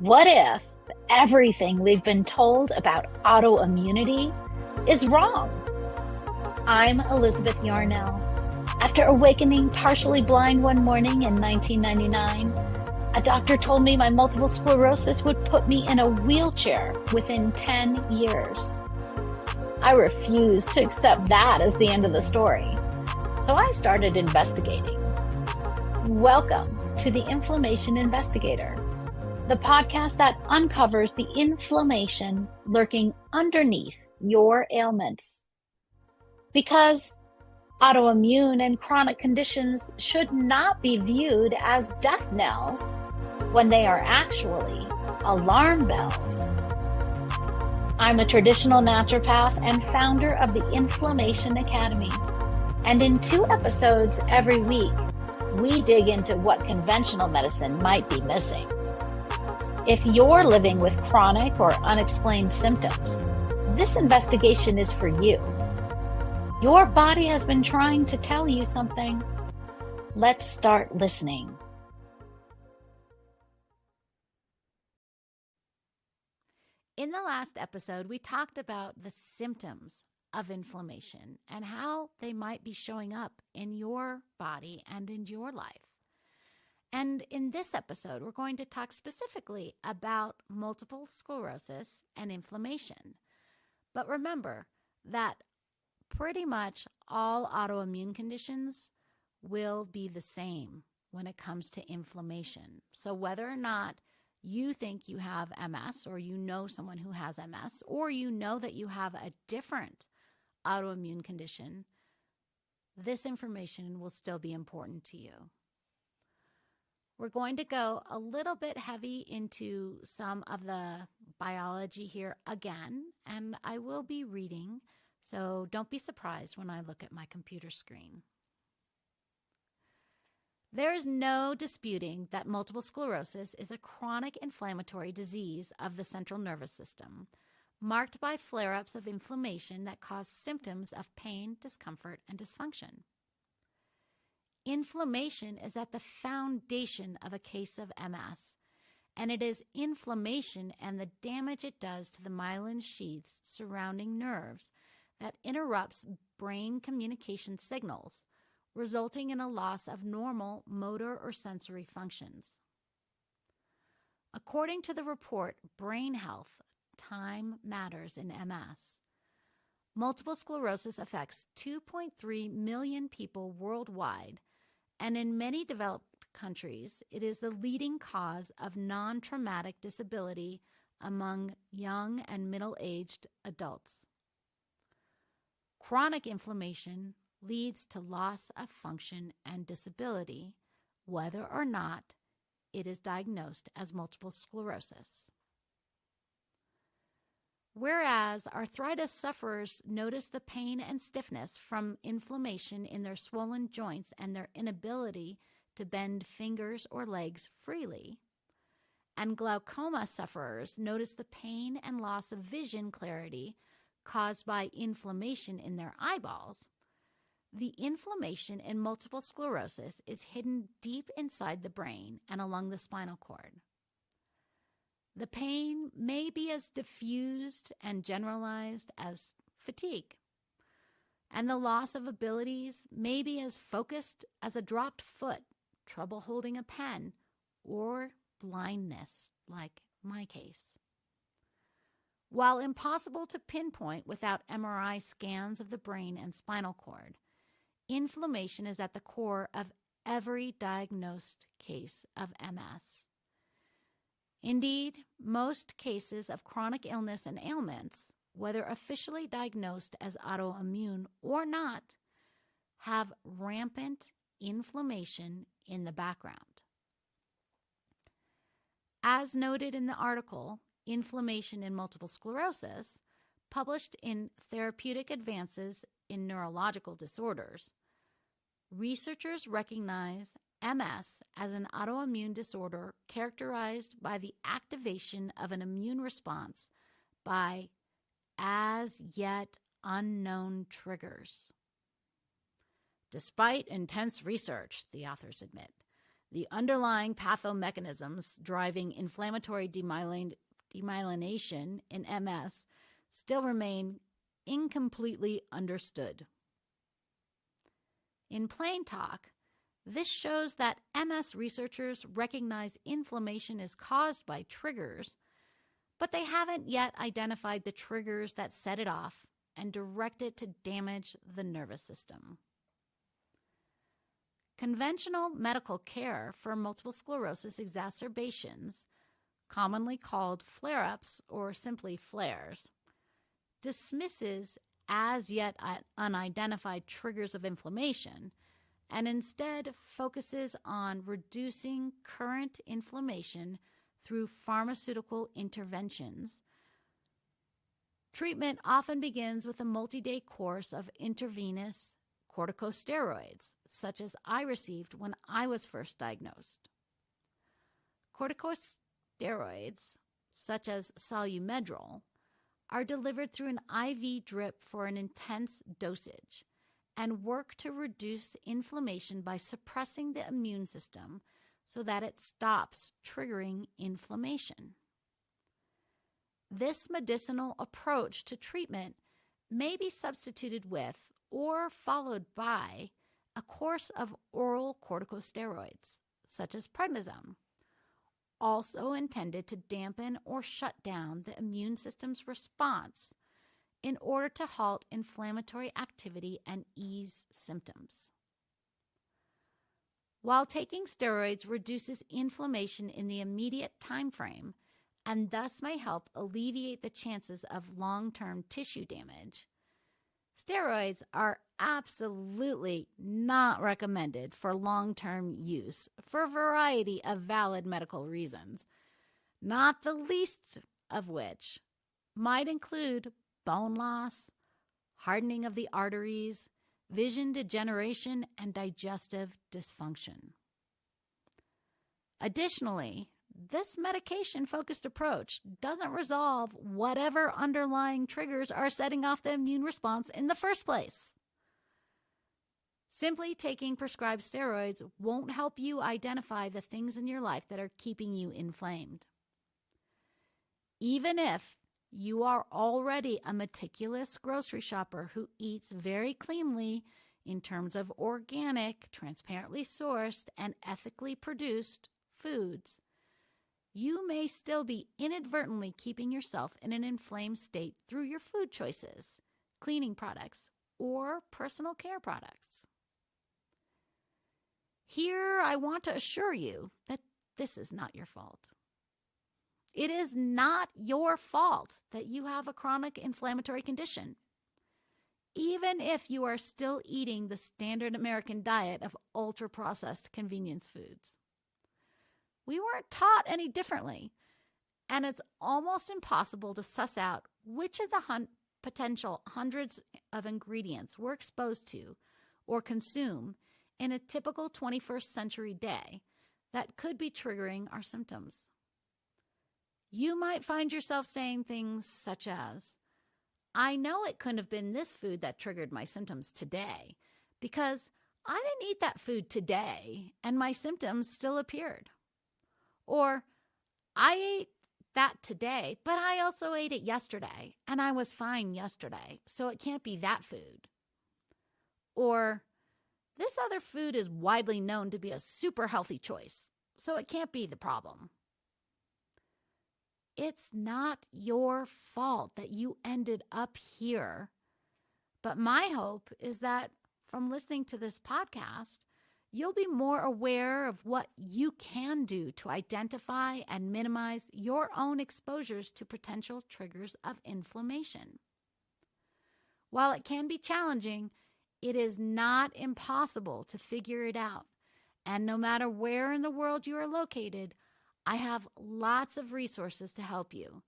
What if everything we've been told about autoimmunity is wrong? I'm Elizabeth Yarnell. After awakening partially blind one morning in 1999, a doctor told me my multiple sclerosis would put me in a wheelchair within 10 years. I refused to accept that as the end of the story, so I started investigating. Welcome to the Inflammation Investigator, the podcast that uncovers the inflammation lurking underneath your ailments. Because autoimmune and chronic conditions should not be viewed as death knells when they are actually alarm bells. I'm a traditional naturopath and founder of the Inflammation Academy. And in 2 episodes every week, we dig into what conventional medicine might be missing. If you're living with chronic or unexplained symptoms, this investigation is for you. Your body has been trying to tell you something. Let's start listening. In the last episode, we talked about the symptoms of inflammation and how they might be showing up in your body and in your life. And in this episode, we're going to talk specifically about multiple sclerosis and inflammation. But remember that pretty much all autoimmune conditions will be the same when it comes to inflammation. So whether or not you think you have MS, or you know someone who has MS, or you know that you have a different autoimmune condition, this information will still be important to you. We're going to go a little bit heavy into some of the biology here again, and I will be reading, so don't be surprised when I look at my computer screen. There is no disputing that multiple sclerosis is a chronic inflammatory disease of the central nervous system, marked by flare-ups of inflammation that cause symptoms of pain, discomfort, and dysfunction. Inflammation is at the foundation of a case of MS, and it is inflammation and the damage it does to the myelin sheaths surrounding nerves that interrupts brain communication signals, resulting in a loss of normal motor or sensory functions. According to the report Brain Health, Time Matters in MS, multiple sclerosis affects 2.3 million people worldwide, and in many developed countries, it is the leading cause of non-traumatic disability among young and middle-aged adults. Chronic inflammation leads to loss of function and disability, whether or not it is diagnosed as multiple sclerosis. Whereas arthritis sufferers notice the pain and stiffness from inflammation in their swollen joints and their inability to bend fingers or legs freely, and glaucoma sufferers notice the pain and loss of vision clarity caused by inflammation in their eyeballs, the inflammation in multiple sclerosis is hidden deep inside the brain and along the spinal cord. The pain may be as diffused and generalized as fatigue, and the loss of abilities may be as focused as a dropped foot, trouble holding a pen, or blindness, like my case. While impossible to pinpoint without MRI scans of the brain and spinal cord, inflammation is at the core of every diagnosed case of MS. Indeed, most cases of chronic illness and ailments, whether officially diagnosed as autoimmune or not, have rampant inflammation in the background. As noted in the article, Inflammation in Multiple Sclerosis, published in Therapeutic Advances in Neurological Disorders, researchers recognize MS as an autoimmune disorder characterized by the activation of an immune response by as yet unknown triggers. Despite intense research, the authors admit, The underlying pathomechanisms driving inflammatory demyelination in MS still remain incompletely understood. In plain talk, this shows that MS researchers recognize inflammation is caused by triggers, but they haven't yet identified the triggers that set it off and direct it to damage the nervous system. Conventional medical care for multiple sclerosis exacerbations, commonly called flare-ups or simply flares, dismisses as yet unidentified triggers of inflammation and instead focuses on reducing current inflammation through pharmaceutical interventions. Treatment often begins with a multi-day course of intravenous corticosteroids, such as I received when I was first diagnosed. Corticosteroids, such as Solumedrol, are delivered through an IV drip for an intense dosage and work to reduce inflammation by suppressing the immune system so that it stops triggering inflammation. This medicinal approach to treatment may be substituted with or followed by a course of oral corticosteroids, such as prednisone, also intended to dampen or shut down the immune system's response in order to halt inflammatory activity and ease symptoms. While taking steroids reduces inflammation in the immediate time frame and thus may help alleviate the chances of long-term tissue damage, steroids are absolutely not recommended for long-term use for a variety of valid medical reasons, not the least of which might include bone loss, hardening of the arteries, vision degeneration, and digestive dysfunction. Additionally, this medication-focused approach doesn't resolve whatever underlying triggers are setting off the immune response in the first place. Simply taking prescribed steroids won't help you identify the things in your life that are keeping you inflamed. Even if you are already a meticulous grocery shopper who eats very cleanly in terms of organic, transparently sourced, and ethically produced foods, you may still be inadvertently keeping yourself in an inflamed state through your food choices, cleaning products, or personal care products. Here, I want to assure you that this is not your fault. It is not your fault that you have a chronic inflammatory condition, even if you are still eating the standard American diet of ultra-processed convenience foods. We weren't taught any differently, and it's almost impossible to suss out which of the potential hundreds of ingredients we're exposed to or consume in a typical 21st century day that could be triggering our symptoms. You might find yourself saying things such as, I know it couldn't have been this food that triggered my symptoms today because I didn't eat that food today and my symptoms still appeared. Or, I ate that today, but I also ate it yesterday and I was fine yesterday, so it can't be that food. Or, this other food is widely known to be a super healthy choice, so it can't be the problem. It's not your fault that you ended up here. But my hope is that from listening to this podcast, you'll be more aware of what you can do to identify and minimize your own exposures to potential triggers of inflammation. While it can be challenging, it is not impossible to figure it out. And no matter where in the world you are located, I have lots of resources to help you,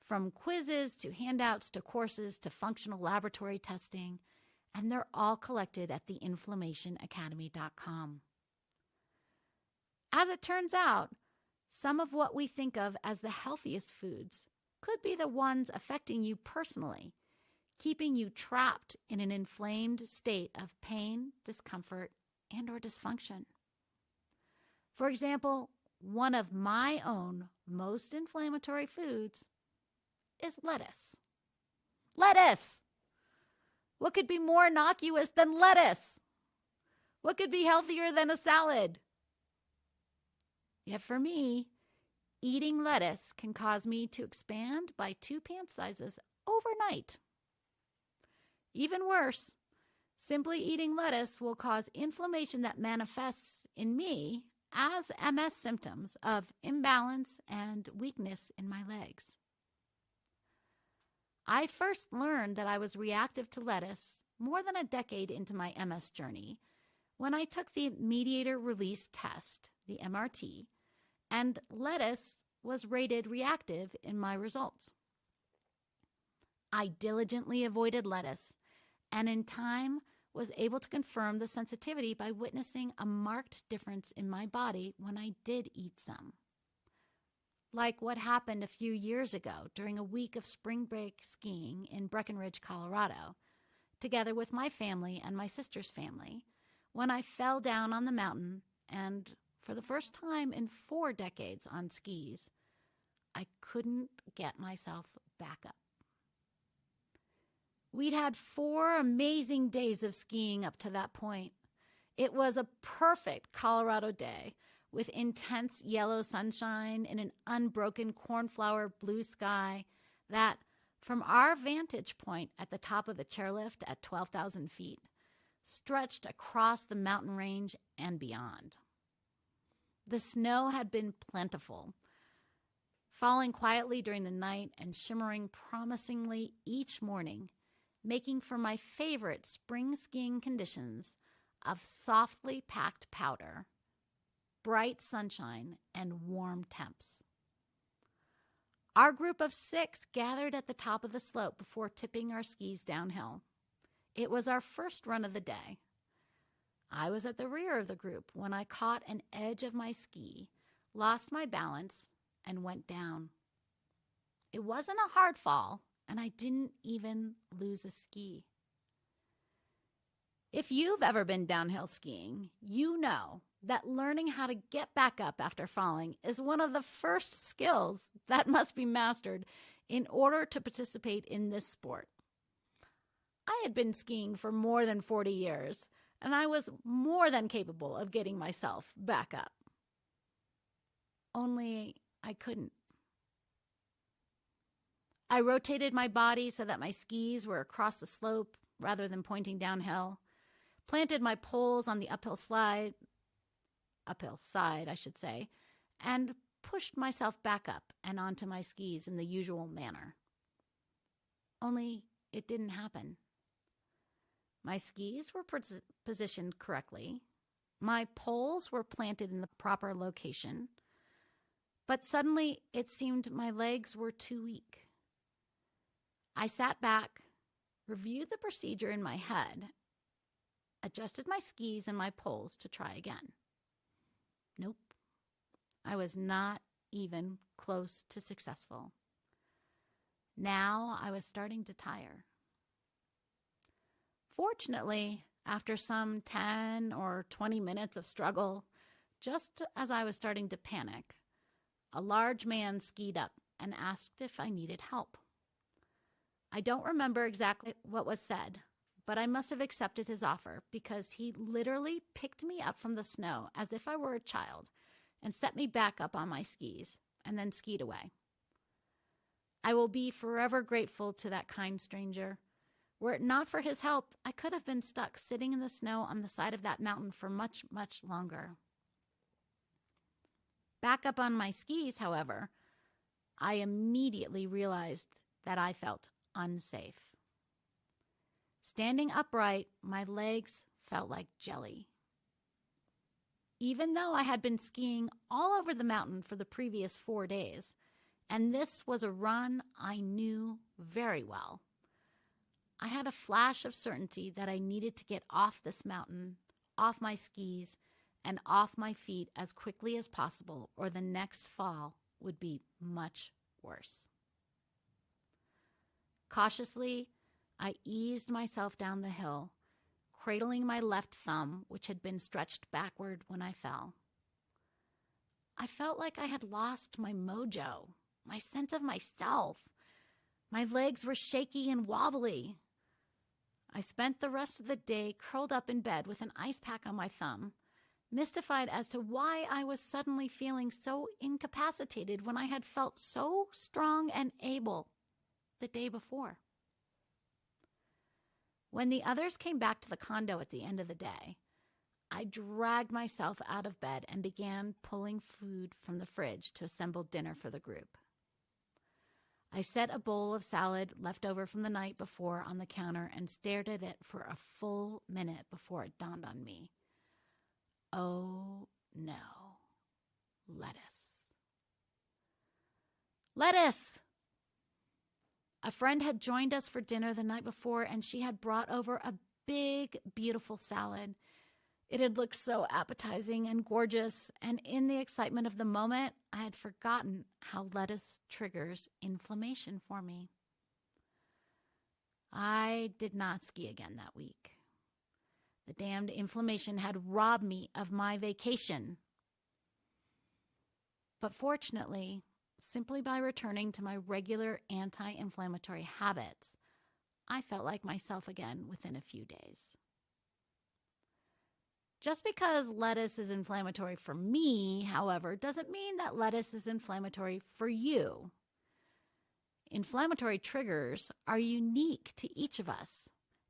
from quizzes to handouts to courses to functional laboratory testing, and they're all collected at theinflammationacademy.com. As it turns out, some of what we think of as the healthiest foods could be the ones affecting you personally, keeping you trapped in an inflamed state of pain, discomfort, and/or dysfunction. For example, one of my own most inflammatory foods is lettuce. Lettuce! What could be more innocuous than lettuce? What could be healthier than a salad? Yet for me, eating lettuce can cause me to expand by 2 pant sizes overnight. Even worse, simply eating lettuce will cause inflammation that manifests in me as MS symptoms of imbalance and weakness in my legs. I first learned that I was reactive to lettuce more than a decade into my MS journey when I took the mediator release test, the MRT, and lettuce was rated reactive in my results. I diligently avoided lettuce and in time was able to confirm the sensitivity by witnessing a marked difference in my body when I did eat some. Like what happened a few years ago during a week of spring break skiing in Breckenridge, Colorado, together with my family and my sister's family, when I fell down on the mountain and, for the first time in 4 decades on skis, I couldn't get myself back up. We'd had 4 amazing days of skiing up to that point. It was a perfect Colorado day with intense yellow sunshine in an unbroken cornflower blue sky that, from our vantage point at the top of the chairlift at 12,000 feet, stretched across the mountain range and beyond. The snow had been plentiful, falling quietly during the night and shimmering promisingly each morning, making for my favorite spring skiing conditions of softly packed powder, bright sunshine, and warm temps. Our group of 6 gathered at the top of the slope before tipping our skis downhill. It was our first run of the day. I was at the rear of the group when I caught an edge of my ski, lost my balance, and went down. It wasn't a hard fall, and I didn't even lose a ski. If you've ever been downhill skiing, you know that learning how to get back up after falling is one of the first skills that must be mastered in order to participate in this sport. I had been skiing for more than 40 years, and I was more than capable of getting myself back up. Only I couldn't. I rotated my body so that my skis were across the slope rather than pointing downhill, planted my poles on the uphill side, and pushed myself back up and onto my skis in the usual manner. Only it didn't happen. My skis were positioned correctly. My poles were planted in the proper location. But suddenly it seemed my legs were too weak. I sat back, reviewed the procedure in my head, adjusted my skis and my poles to try again. Nope. I was not even close to successful. Now I was starting to tire. Fortunately, after some 10 or 20 minutes of struggle, just as I was starting to panic, a large man skied up and asked if I needed help. I don't remember exactly what was said, but I must have accepted his offer because he literally picked me up from the snow as if I were a child and set me back up on my skis and then skied away. I will be forever grateful to that kind stranger. Were it not for his help, I could have been stuck sitting in the snow on the side of that mountain for much, much longer. Back up on my skis, however, I immediately realized that I felt unsafe. Standing upright, my legs felt like jelly. Even though I had been skiing all over the mountain for the previous 4 days, and this was a run I knew very well, I had a flash of certainty that I needed to get off this mountain, off my skis, and off my feet as quickly as possible, or the next fall would be much worse. Cautiously, I eased myself down the hill, cradling my left thumb, which had been stretched backward when I fell. I felt like I had lost my mojo, my sense of myself. My legs were shaky and wobbly. I spent the rest of the day curled up in bed with an ice pack on my thumb, mystified as to why I was suddenly feeling so incapacitated when I had felt so strong and able the day before. When the others came back to the condo at the end of the day, I dragged myself out of bed and began pulling food from the fridge to assemble dinner for the group. I set a bowl of salad left over from the night before on the counter and stared at it for a full minute before it dawned on me. Oh no, lettuce. Lettuce! A friend had joined us for dinner the night before, and she had brought over a big, beautiful salad. It had looked so appetizing and gorgeous, and in the excitement of the moment, I had forgotten how lettuce triggers inflammation for me. I did not ski again that week. The damned inflammation had robbed me of my vacation. But fortunately, simply by returning to my regular anti-inflammatory habits, I felt like myself again within a few days. Just because lettuce is inflammatory for me, however, doesn't mean that lettuce is inflammatory for you. Inflammatory triggers are unique to each of us,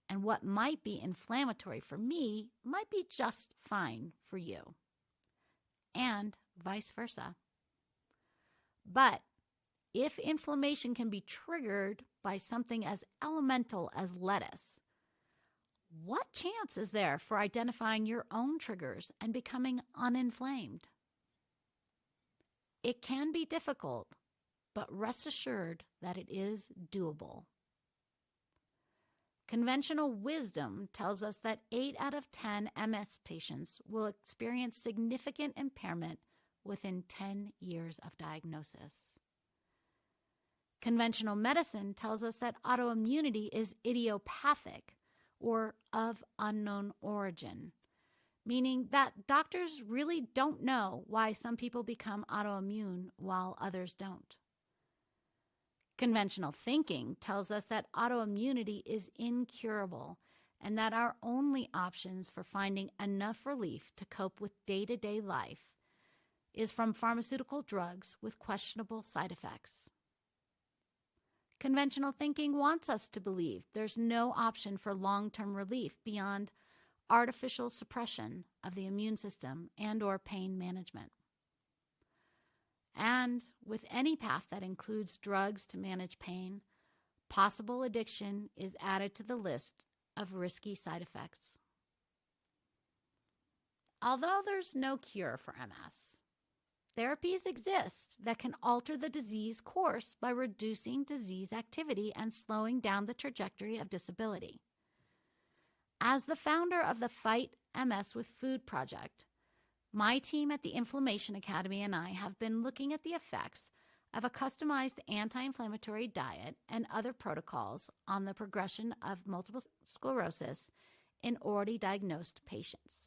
and what might be inflammatory for me might be just fine for you, and vice versa. But if inflammation can be triggered by something as elemental as lettuce, what chance is there for identifying your own triggers and becoming uninflamed? It can be difficult, but rest assured that it is doable. Conventional wisdom tells us that 8 out of 10 MS patients will experience significant impairment within 10 years of diagnosis. Conventional medicine tells us that autoimmunity is idiopathic, or of unknown origin, meaning that doctors really don't know why some people become autoimmune while others don't. Conventional thinking tells us that autoimmunity is incurable and that our only options for finding enough relief to cope with day-to-day life is from pharmaceutical drugs with questionable side effects. Conventional thinking wants us to believe there's no option for long-term relief beyond artificial suppression of the immune system and/or pain management. And with any path that includes drugs to manage pain, possible addiction is added to the list of risky side effects. Although there's no cure for MS, therapies exist that can alter the disease course by reducing disease activity and slowing down the trajectory of disability. As the founder of the Fight MS with Food project, my team at the Inflammation Academy and I have been looking at the effects of a customized anti-inflammatory diet and other protocols on the progression of multiple sclerosis in already diagnosed patients.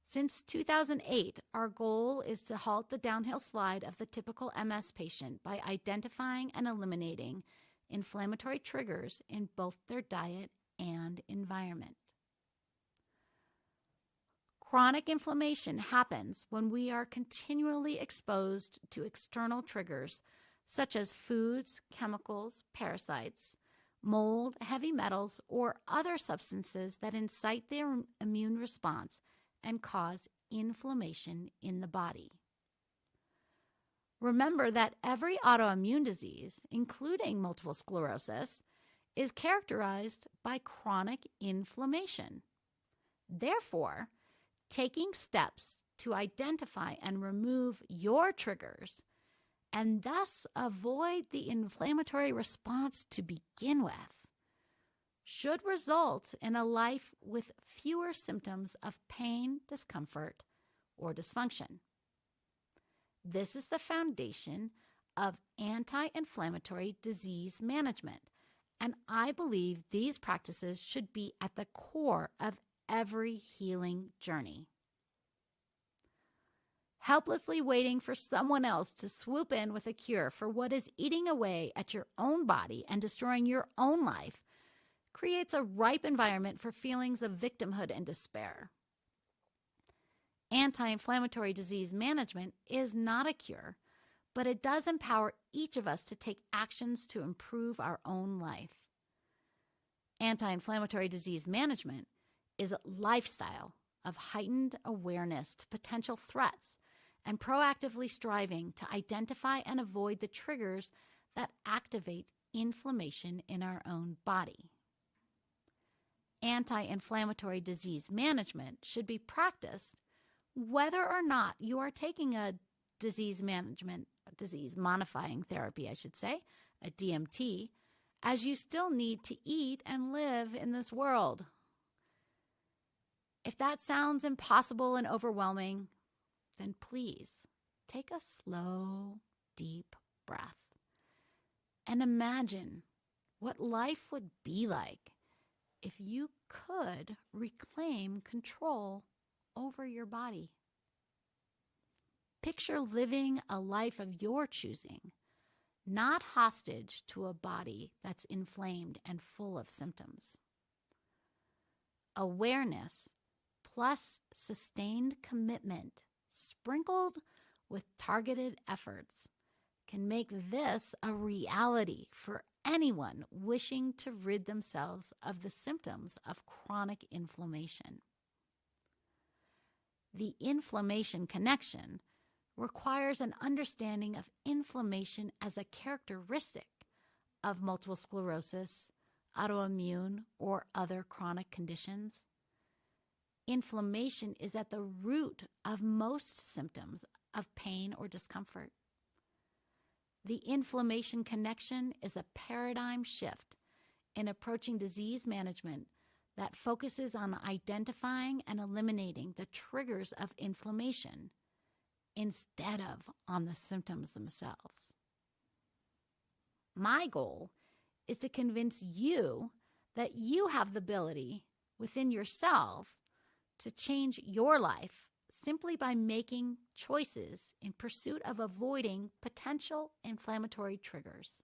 Since 2008, our goal is to halt the downhill slide of the typical MS patient by identifying and eliminating inflammatory triggers in both their diet and environment. Chronic inflammation happens when we are continually exposed to external triggers such as foods, chemicals, parasites, mold, heavy metals, or other substances that incite the immune response and cause inflammation in the body. Remember that every autoimmune disease, including multiple sclerosis, is characterized by chronic inflammation. Therefore, taking steps to identify and remove your triggers and thus avoid the inflammatory response to begin with should result in a life with fewer symptoms of pain, discomfort, or dysfunction. This is the foundation of anti-inflammatory disease management, and I believe these practices should be at the core of every healing journey. helplessly waiting for someone else to swoop in with a cure for what is eating away at your own body and destroying your own life, creates a ripe environment for feelings of victimhood and despair. Anti-inflammatory disease management is not a cure, but it does empower each of us to take actions to improve our own life. Anti-inflammatory disease management is a lifestyle of heightened awareness to potential threats and proactively striving to identify and avoid the triggers that activate inflammation in our own body. Anti-inflammatory disease management should be practiced whether or not you are taking a disease modifying therapy, a DMT, as you still need to eat and live in this world. If that sounds impossible and overwhelming, then please take a slow, deep breath and imagine what life would be like if you could reclaim control over your body. Picture living a life of your choosing, not hostage to a body that's inflamed and full of symptoms. Awareness plus sustained commitment, sprinkled with targeted efforts, can make this a reality for anyone wishing to rid themselves of the symptoms of chronic inflammation. The inflammation connection requires an understanding of inflammation as a characteristic of multiple sclerosis, autoimmune, or other chronic conditions. Inflammation is at the root of most symptoms of pain or discomfort. The inflammation connection is a paradigm shift in approaching disease management that focuses on identifying and eliminating the triggers of inflammation instead of on the symptoms themselves. My goal is to convince you that you have the ability within yourself to change your life simply by making choices in pursuit of avoiding potential inflammatory triggers.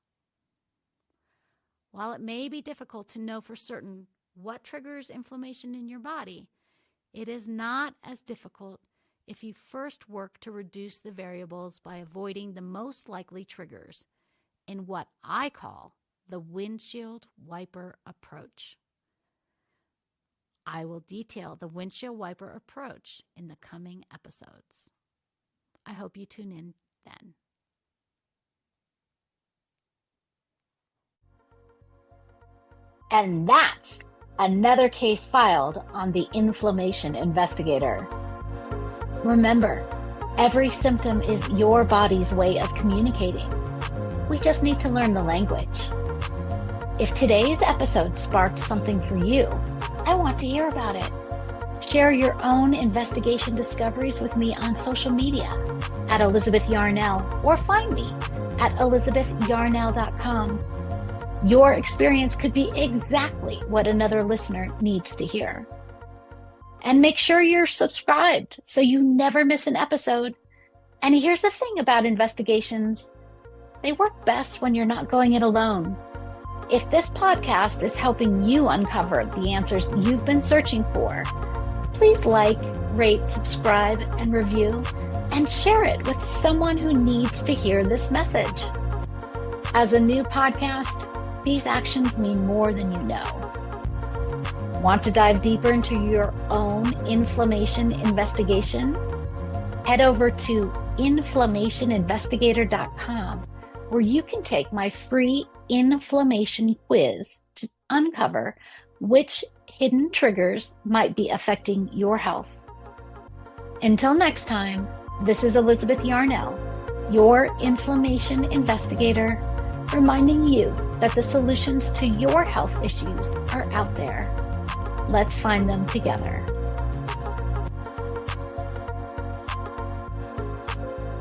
While it may be difficult to know for certain what triggers inflammation in your body, it is not as difficult if you first work to reduce the variables by avoiding the most likely triggers in what I call the windshield wiper approach. I will detail the windshield wiper approach in the coming episodes. I hope you tune in then. And that's another case filed on the Inflammation Investigator. Remember, every symptom is your body's way of communicating. We just need to learn the language. If today's episode sparked something for you, I want to hear about it. Share your own investigation discoveries with me on social media at Elizabeth Yarnell, or find me at elizabethyarnell.com. Your experience could be exactly what another listener needs to hear. And make sure you're subscribed so you never miss an episode. And here's the thing about investigations. They work best when you're not going it alone. If this podcast is helping you uncover the answers you've been searching for, please like, rate, subscribe, and review, and share it with someone who needs to hear this message. As a new podcast, these actions mean more than you know. Want to dive deeper into your own inflammation investigation? Head over to inflammationinvestigator.com, where you can take my free inflammation quiz to uncover which hidden triggers might be affecting your health. Until next time, this is Elizabeth Yarnell, your inflammation investigator, reminding you that the solutions to your health issues are out there. Let's find them together.